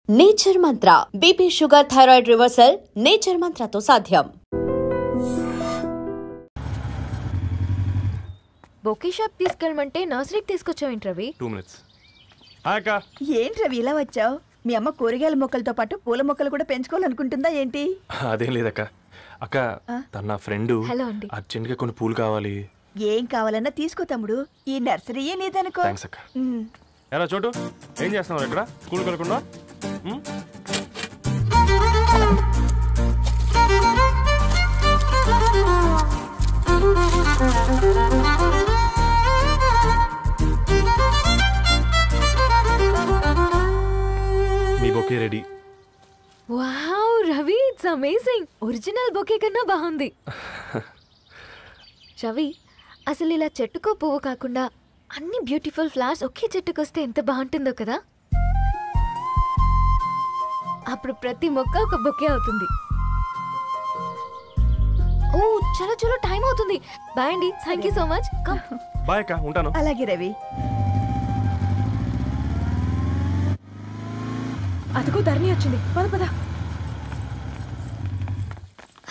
Nature Mantra BP sugar thyroid reversal nature మంత్రతో సాధ్యం. Bouquet shop తీసుకెళ్ళమంటే నర్సరీకి తీసుకొచ్చావేంటి రవి? 2 minutes. అక్క ఏంటి రవి ఇలా వచ్చావు? మీ అమ్మ కూరగాయల మొక్కలతో పాటు పూల మొక్కలు కూడా పెంచుకోవాలనుకుంటుందా ఏంటి? అదేం లేదక్క. అక్క తన నా ఫ్రెండ్ అర్జెంట్ గా కొన్ని పూలు కావాలి. ఏం కావాలన్నా తీసుకో తమ్ముడు, ఈ నర్సరీయే నీదనుకో. థాంక్స్ అక్క. ఎలా చోటు ఏం చేస్తున్నావు ఇక్కడ? స్కూల్ కలకుండా మీ bouquet ready. Wow Ravi, it's amazing. Original bouquet కన్నా బాగుంది. రవి, అసలు ఇలా చెట్టుకో పువ్వు కాకుండా అన్ని బ్యూటిఫుల్ ఫ్లవర్స్ ఒకే చెట్టుకు వస్తే ఎంత బాగుంటుందో కదా. అప్పుడు ప్రతి మొక్క ఒక బొకే అవుతుంది. ఓ చలో చలో, టైం అవుతుంది. బాయ్ అండి, thank you so much. Bye అక్క, ఉంటాను. అలాగే రవి. అదిగో ధరణి వచ్చింది, పద పద.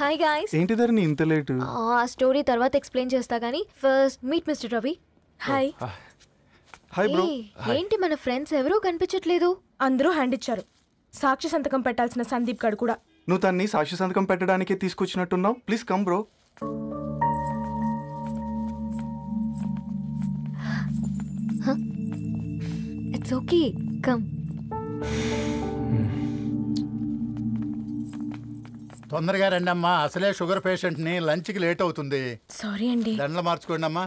Hi guys. ఏంటి ధరణి ఇంత లేట్? ఆ స్టోరీ తర్వాత ఎక్స్ప్లెయిన్ చేస్తా గానీ first meet mister Ravi. Hi. Hi bro. ఏంటి మన ఫ్రెండ్స్ ఎవరూ కనిపించట్లేదు? అందరూ హ్యాండ్ ఇచ్చారు. సాక్షి సంతకం పెట్టాల్సిన సందీప్ గడు కూడా. నువ్వు తన్ని సాక్షి సంతకం పెట్టడానికే తీసుకొచ్చినట్టున్నావు. Please come bro. It's okay, come. తొందరగా రండి అమ్మా, అసలే షుగర్ పేషెంట్ ని, లంచ్ కి లేట్ అవుతుంది. సారీ అండి. దండలు మార్చుకోండి అమ్మా.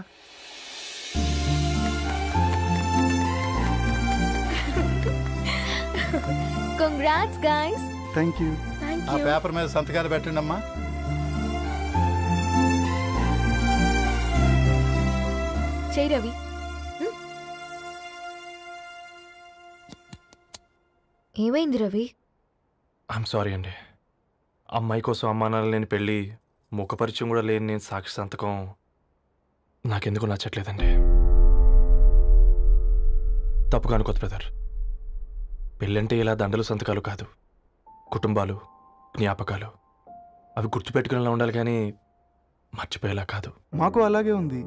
Congrats guys. Thank you. ఆ పేపర్ మీద సంతకాలు పెట్టండి అమ్మా. చెయ్యి రవి. ఏమైంది రవి? ఐఎమ్ సారీ అండి. అమ్మాయి కోసం అమ్మా నాన్న లేని పెళ్ళి, ముఖ పరిచయం కూడా లేని నేను సాక్షి సంతకం నాకెందుకు నచ్చట్లేదండి. తప్పుగా అనుకోదు బ్రదర్. పెళ్ళంటే ఇలా దండలు సంతకాలు కాదు, కుటుంబాలు, జ్ఞాపకాలు. అవి గుర్తుపెట్టుకునేలా ఉండాలి కానీ మర్చిపోయేలా కాదు. మాకు అలాగే ఉంది,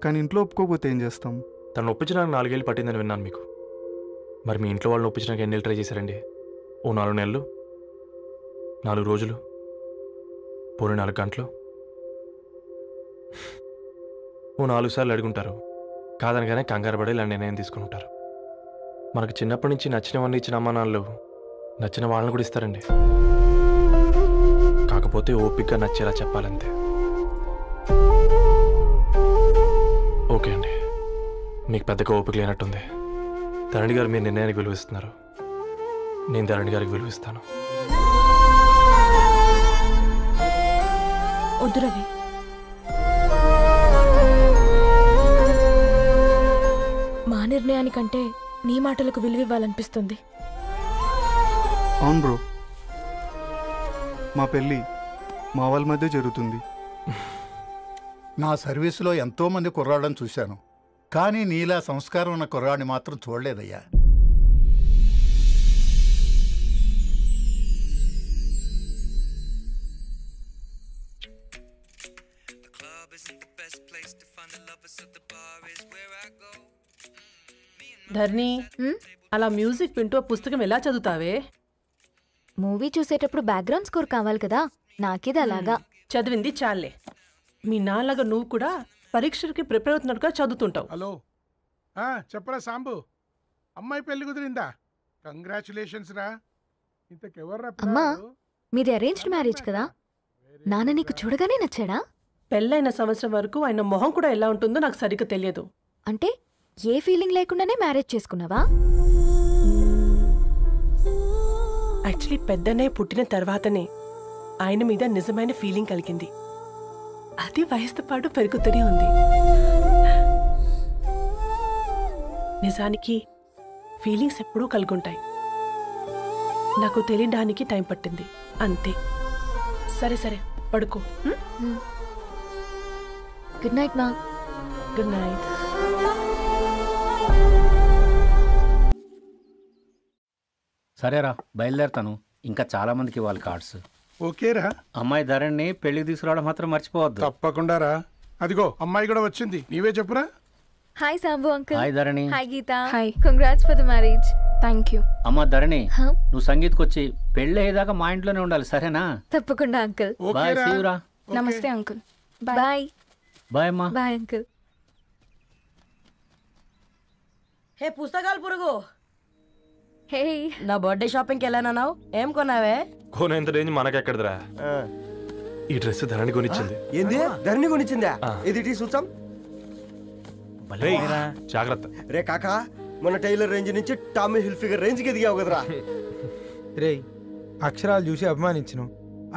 కానీ ఇంట్లో ఒప్పుకోకపోతే ఏం చేస్తాం? తను ఒప్పించడానికి 4 ఏళ్ళు పట్టిందని విన్నాను మీకు. మరి మీ ఇంట్లో వాళ్ళని ఒప్పించడానికి ఎన్ని ఏళ్ళు ట్రై చేశారండి? ఓ 4 నెలలు, 4 రోజులు, పోనీ 4 గంటలు, ఓ 4 సార్లు అడుగుంటారు. కాదనగానే కంగారు పడి ఇలా నిర్ణయం తీసుకుని ఉంటారు. మనకు చిన్నప్పటి నుంచి నచ్చినవన్నీ ఇచ్చిన అమ్మా నాన్నలు నచ్చిన వాళ్ళని కూడా ఇస్తారండి. కాకపోతే ఓపికగా నచ్చేలా చెప్పాలంతే. ఓకే అండి, మీకు పెద్దగా ఓపిక లేనట్టుంది. ధరణి గారు మీ నిర్ణయానికి విలువిస్తున్నారు, నేను ధరణి గారికి విలువిస్తాను. వద్దు రవి. మా నిర్ణయానికంటే నీ మాటలకు విలువివ్వాలనిపిస్తుంది. అవును బ్రో, మా పెళ్ళి మా వాళ్ళ మధ్య జరుగుతుంది. నా సర్వీసులో ఎంతో మంది కుర్రాళ్ళని చూశాను, కానీ నీలా సంస్కారం ఉన్న కుర్రాడిని మాత్రం చూడలేదయ్యా. ధర్ని, అలా మ్యూజిక్ వింటూ పుస్తకం ఎలా చదువుతావే? మూవీ చూసేటప్పుడు బ్యాక్గ్రౌండ్ స్కోర్ కావాలి కదా, నాకిది అలాగా. చదివింది చాలే. మీ నాన్నగా నువ్వు కూడా పరీక్షలకి ప్రిపేర్ అవుతున్నట్టుగా చదువుతుంటావు. హలో, చెప్పరా సాంబు, అమ్మాయి పెళ్లి కుదిరిందా? కంగ్రాచులేషన్స్ రా. ఇంతకెవర్రా? అమ్మా, మీది అరేంజ్డ్ మ్యారేజ్ కదా, నాన్న నీకు చూడగానే నచ్చాడా? పెళ్ళైన సంవత్సరం వరకు ఆయన మొహం కూడా ఎలా ఉంటుందో నాకు సరిగ్గా తెలియదు. అంటే ఏ ఫీలింగ్ లేకుండానే మ్యారేజ్ చేసుకున్నావా? యాక్చువల్లీ పెద్దనే పుట్టిన తర్వాతనే ఆయన మీద నిజమైన ఫీలింగ్ కలిగింది. అది వయసుతో పాటు పెరుగుతూనే ఉంది. నిజానికి ఫీలింగ్స్ ఎప్పుడూ కలుగుంటాయి. నాకు తెలియడానికి టైం పట్టింది అంతే. సరే సరే, పడుకో. గుడ్ నైట్ మా. Good night. సరేరా బయలుదేరుతాను. ఇంకా చాలా మందికి ఇవ్వాలి కార్డ్స్. ఓకేరా. అమ్మాయి ధరణిని పెళ్లికి తీసుకురావడం మాత్రం మర్చిపోవద్దు. తప్పకుండా రా. అదిగో అమ్మాయి కూడా వచ్చింది. నీవే చెప్పురా. Hi Sambu uncle. Hi Dharani. Hi Geetha. Hi. Congrats for the marriage. Thank you. అమ్మ ధరణి, నువ్వు సంగీత్కి వచ్చి పెళ్ళి అయ్యేదాకా మా ఇంట్లోనే ఉండాలి, సరేనా? తప్పకుండా అంకుల్. బాయ్, సీ యు రా. నమస్తే అంకుల్. బాయ్. బాయ్ అమ్మా. Bye uncle. హే పుస్తకాలు పురుగు, హే నా బర్త్డే షాపింగ్కి వెళ్ళానన్నావు, ఏం కొన్నావే? కోనేంత రేంజ్ మనకెక్కడదిరా. ఈ డ్రెస్ ధరణి కొనిచ్చింది. ఏంది ధరణి కొనిచ్చిందా? ఇది చూసాం. జాగ్రత్త రే కాకా, మన టైలర్ రేంజ్ నుంచి టామీ హిల్ఫిగర్ రేంజ్కి ఎదిగావు కదరా. రే అక్షరాలు చూసి అభిమానించను,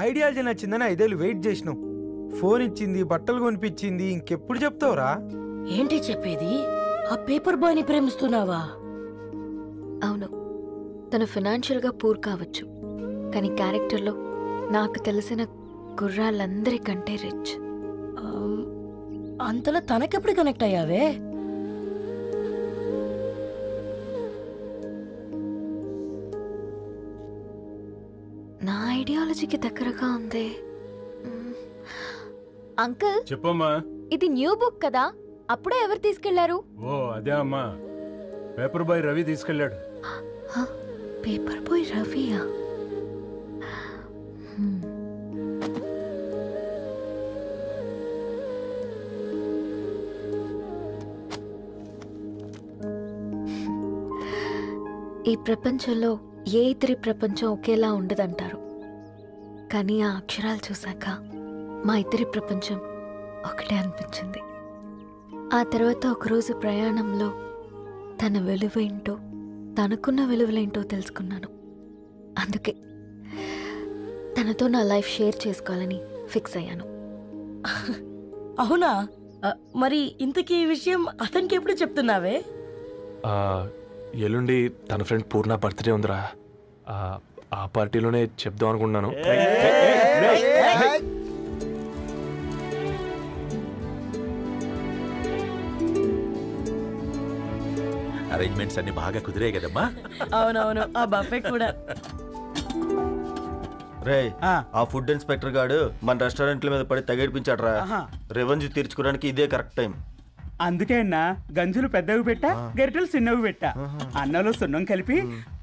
ఐడియాలజీ నచ్చిందని 5 ఏళ్ళు వెయిట్ చేసినావు. ఫోన్ ఇచ్చింది, బట్టలు కొనిపించింది, ఇంకెప్పుడు చెప్తావురా? ఏంటి చెప్పేది? ఆ పేపర్ బాయ్ ని ప్రేమిస్తున్నావా? అవును, తను ఫినాన్షియల్గా పూర్ కావచ్చు, కానీ క్యారెక్టర్లో నాకు తెలిసిన కుర్రాళ్ళందరికంటే రిచ్. అంతలో తనకెప్పుడు కనెక్ట్ అయ్యావే? నా ఐడియాలజీకి దగ్గరగా ఉంది. అంకుల్ చెప్పమ్మా. ఇది న్యూ బుక్ కదా, అప్పుడే ఎవరు తీసుకెళ్లారు? ఓ అదే అమ్మా, పేపర్ బాయ్ రవి తీసుకెళ్ళాడు. పేపర్ బాయ్ రవియా? ఈ ప్రపంచంలో ఏ ఇద్దరి ప్రపంచం ఒకేలా ఉండదంటారు, కానీ ఆ అక్షరాలు చూశాక మా ఇద్దరి ప్రపంచం ఒకటే అనిపించింది. ఆ తర్వాత ఒకరోజు ప్రయాణంలో తన విలువేంటో, తనకున్న విలువలేంటో తెలుసుకున్నాను. అందుకే తనతో నా లైఫ్ షేర్ చేసుకోవాలని ఫిక్స్ అయ్యాను. అవునా? మరి ఇంతకీ ఈ విషయం అతనికి ఎప్పుడు చెప్తున్నావే? ఎల్లుండి తన ఫ్రెండ్ పూర్ణ బర్త్డే ఉందిరా. ఆ పార్టీలోనే చెప్దాం అనుకున్నాను. అరేంజ్మెంట్స్ అన్ని బాగా కుదిరే కదమ్మా? అవునవును, ఆ బఫే కూడా. రే ఆ ఫుడ్ ఇన్స్పెక్టర్ గాడు మన రెస్టారెంట్ల మీద పడి తగేడిపించాడ్రా. రెవెన్యూ తీర్చుకోవడానికి ఇదే కరెక్ట్ టైం. అందుకే అన్న గంజులు పెద్దవి పెట్టా, గరిటెలు చిన్నవి పెట్టా. అన్నంలో సున్నం కలిపి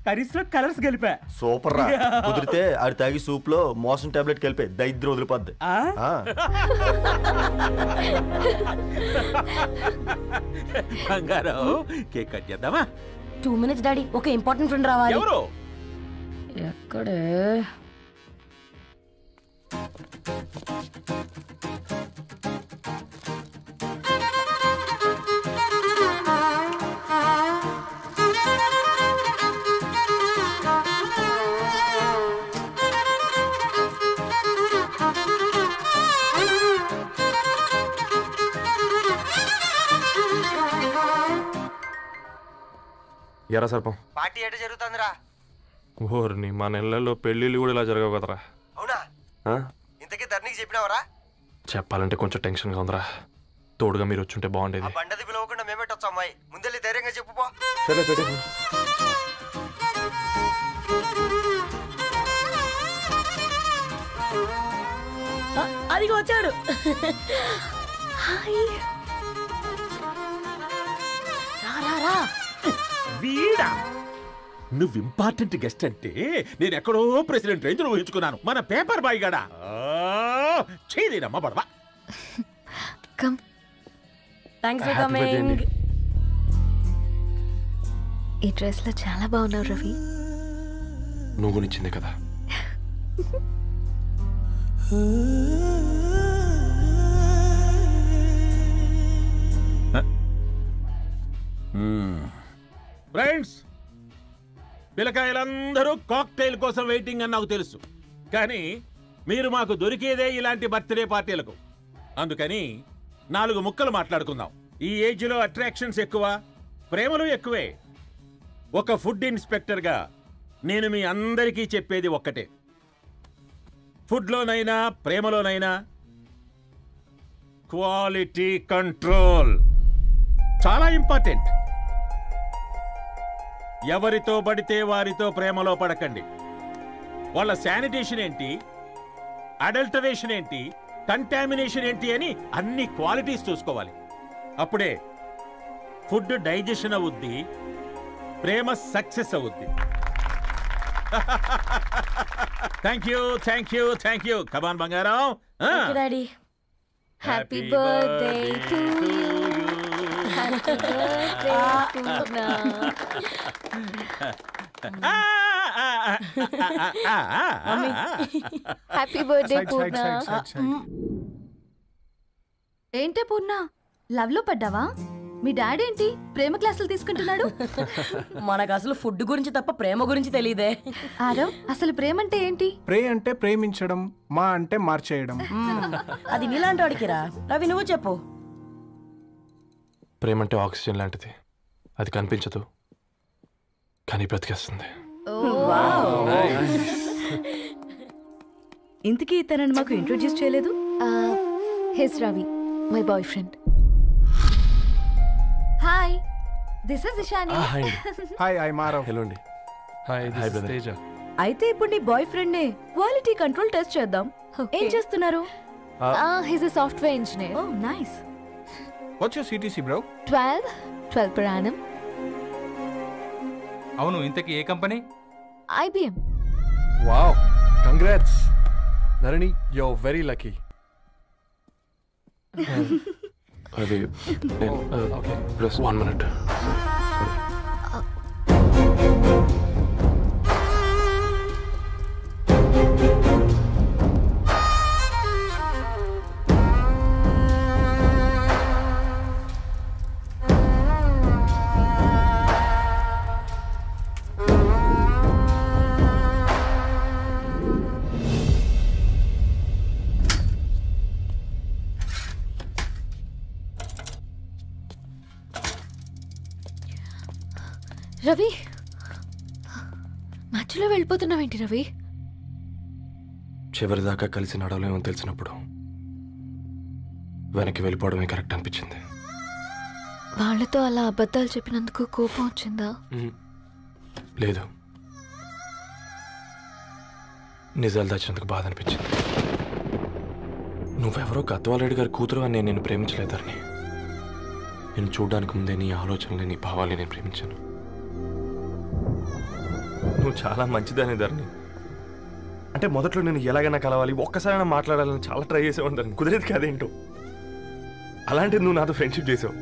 కర్రీస్ లో కలర్స్ కలిపా. సూపర్ రా. కుదిరితే ఆడి తాగి సూప్ లో మోషన్ టాబ్లెట్ కలిపే దైద్యం వదిలిపోద్ది. బంగారం, కేక్ కట్ చేద్దామా? 2 minutes డాడీ, ఒక ఇంపార్టెంట్ ఫ్రెండ్ రావాలి. ఎవరు? ఎక్కడే? ఎరా సర్పం, పార్టీ ఎట జరుగుతుందిరా? ఓర్ని మా నెలల్లో పెళ్ళిళ్ళు కూడా ఇలా జరగవు కదరా. అవునా? ఇంతకీ ధరణికి చెప్పినావరా? చెప్పాలంటే కొంచెం టెన్షన్గా ఉందిరా. తోడుగా మీరు వచ్చుంటే బాగుండేది. బండది పిలవకుండా మేమేటొచ్చు అమ్మాయి, ముందెళ్ళి ధైర్యంగా చెప్పుపో. సరే పెట్టే. అదిగో వచ్చాడు. వీడా? నువ్వు ఇంపార్టెంట్ గెస్ట్ అంటే నేను ఎక్కడో ప్రెసిడెంట్ రేంజ్ లో ఊహించుకున్నాను. మన పేపర్ బాయ్ గడా చేయలేనమ్మా బడవా. Thanks for coming. ఈ డ్రెస్ లో చాలా బాగున్నావు రవి. నువ్వు కొనిచ్చిందే కదా. ఫ్రెండ్స్, పిల్లకాయలందరూ కాక్టైల్ కోసం వెయిటింగ్ అని నాకు తెలుసు, కానీ మీరు మాకు దొరికేదే ఇలాంటి బర్త్డే పార్టీలకు. అందుకని 4 ముక్కలు మాట్లాడుకుందాం. ఈ ఏజ్లో అట్రాక్షన్స్ ఎక్కువ, ప్రేమలు ఎక్కువే. ఒక ఫుడ్ ఇన్స్పెక్టర్గా నేను మీ అందరికీ చెప్పేది ఒక్కటే, ఫుడ్లోనైనా ప్రేమలోనైనా క్వాలిటీ కంట్రోల్ చాలా ఇంపార్టెంట్. ఎవరితో పడితే వారితో ప్రేమలో పడకండి. వాళ్ళ శానిటేషన్ ఏంటి, అడల్టరేషన్ ఏంటి, కంటామినేషన్ ఏంటి అని అన్ని క్వాలిటీస్ చూసుకోవాలి. అప్పుడే ఫుడ్ డైజెషన్ అవుద్ది, ప్రేమ సక్సెస్ అవుద్ది. Thank you. కమాన్ బంగారం. Daddy. Happy birthday to you. Happy birthday Purna. Happy birthday Purna. ఏంటే పూర్ణ, లవ్ లో పడ్డావా? మీ డాడీ ఏంటి ప్రేమ క్లాసులు తీసుకుంటున్నాడు? మనకు అసలు ఫుడ్ గురించి తప్ప ప్రేమ గురించి తెలియదే. ఆరవ్, అసలు ప్రేమ అంటే ఏంటి? ప్రే అంటే ప్రేమించడం, మా అంటే మార్చేయడం. అది నీలాంటి వాడికిరా. రవి నువ్వు చెప్పు. ప్రేమ అంటే ఆక్సిజన్ లాంటిది. అది కనిపించదు కానీ బ్రతికేస్తుంది. ఇంతకీ తనని మాకు ఇంట్రొడ్యూస్ చేయలేదు. His Ravi, my boyfriend. Hi, this is Ishani. Hi, I Maarav. Hello అండి. హాయ్ తేజ. అయితే ఇప్పుడు నీ బాయ్ ఫ్రెండ్ నే క్వాలిటీ కంట్రోల్ టెస్ట్ చేద్దాం. ఏం చేస్తున్నారు? His a software engineer. Oh nice. What's your CTC bro? 12 per annum. అవును, ఇంతకీ ఏ company? IBM. Wow, congrats Dharani, you are very lucky. అది ఓకే, ప్లస్ 1 minute. రవి, మధ్యలో వెళ్ళిపోతున్నావేంటి రవి? చివరిదాకా కలిసి నడవలేమని తెలిసినప్పుడు వెనక్కి వెళ్ళిపోవడమే కరెక్ట్ అనిపించింది. వాళ్ళతో అలా అబద్ధాలు చెప్పినందుకు కోపం వచ్చిందా? లేదు, నిజాలు దాచినందుకు బాధ అనిపించింది. నువ్వెవరో గద్వాలరెడ్డి గారి కూతురు అని నేను ప్రేమించలేదని. నేను చూడడానికి ముందే నీ ఆలోచనలు, నీ భావాలని నేను ప్రేమించాను. నువ్వు చాలా మంచిదాని ధరణి. అంటే మొదట్లో నేను ఎలాగైనా కలవాలి, ఒక్కసారైనా మాట్లాడాలని చాలా ట్రై చేసేవాడిని ధరణి. కుదిరేది కాదేంటో. అలాంటిది నువ్వు నాతో ఫ్రెండ్షిప్ చేసావు.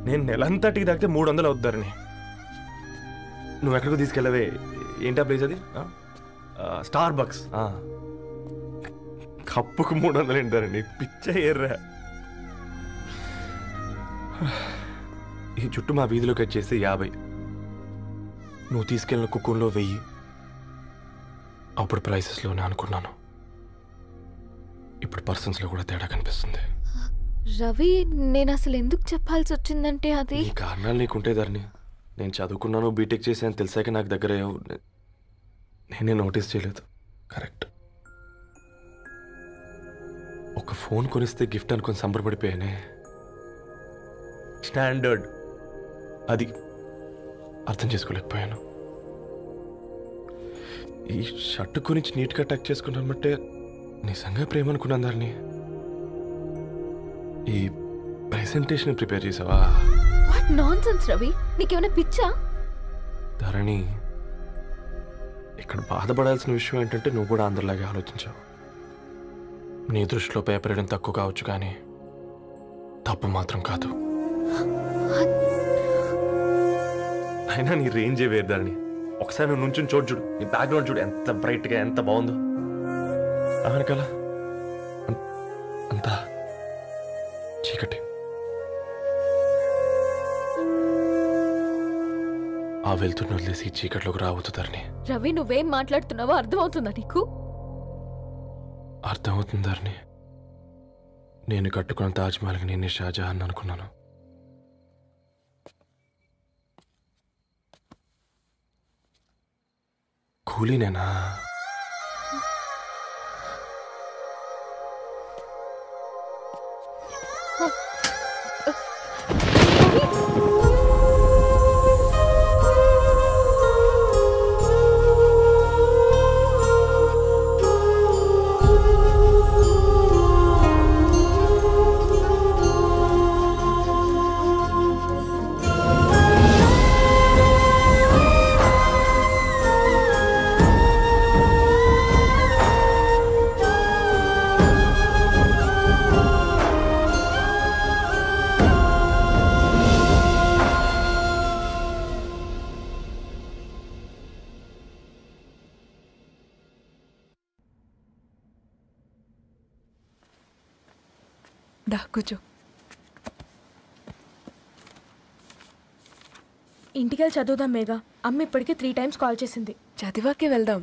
నేను నెలంతటికి తాగితే 300 అవుతుంది ధరణి. నువ్వు ఎక్కడికో తీసుకెళ్ళవే, ఏంటా ప్లేస్ అది? Star bucks. కప్పుకు 300 ఏంటి ధరణి, పిచ్చ ఎర్రా. ఈ చుట్టూ మా వీధిలోకి వచ్చేసి 50. నువ్వు తీసుకెళ్ళిన కుక్కర్లో 1000. అప్పుడు ప్రైసెస్లోనే అనుకున్నాను, ఇప్పుడు పర్సన్స్లో కూడా తేడా కనిపిస్తుంది. రవి, నేను అసలు ఎందుకు చెప్పాల్సి వచ్చిందంటే అది ఈ కారణాలు నీకుంటే ధరణి. నేను చదువుకున్నాను, బీటెక్ చేశాను తెలిసాక నాకు దగ్గర నేనే నోటీస్ చేయలేదు. కరెక్ట్. ఒక ఫోన్ కొనిస్తే గిఫ్ట్ అనుకొని సంబరపడిపోయానే. స్టాండర్డ్ అది అర్థం చేసుకోలేకపోయాను. ఈ షర్టు గురించి నీట్గా టక్ చేసుకున్నాను బట్టే నిజంగా ప్రేమ అనుకున్నాను దాన్ని. ఈ ప్రెజెంటేషన్ ప్రిపేర్ చేసావా? వాట్ నాన్సెన్స్ రవి, నీకేమైనా పిచ్చా? ధరణి, ఇక్కడ బాధపడాల్సిన విషయం ఏంటంటే నువ్వు కూడా అందరిలాగే ఆలోచించావు. నీ దృష్టిలో పేపర్ వేయడం తక్కువ కావచ్చు కానీ తప్పు మాత్రం కాదు. అయినా నీ రేంజే వేరు ధరణి. ఒకసారి నువ్వు నుంచుని చూడు, నీ బ్యాక్గ్రౌండ్ చూడు ఎంత బ్రైట్గా, ఎంత బాగుందో. వెనకాల అంతా చీకటి. ఆ వెళ్తున్న వదిలేసి చీకట్లోకి రాబోతుందని. రవి, నువ్వేం మాట్లాడుతున్నావో అర్థమవుతుందా నీకు? అర్థమవుతుందని. నేను కట్టుకున్న తాజ్మహల్కి నేనే షాజహాన్ అనుకున్నాను. కూలీనేనా? దా కూర్చో. ఇంటికెళ్ళి చదువుదాం మేఘా. అమ్మ ఇప్పటికే 3 times కాల్ చేసింది. చదివాకే వెళ్దాం.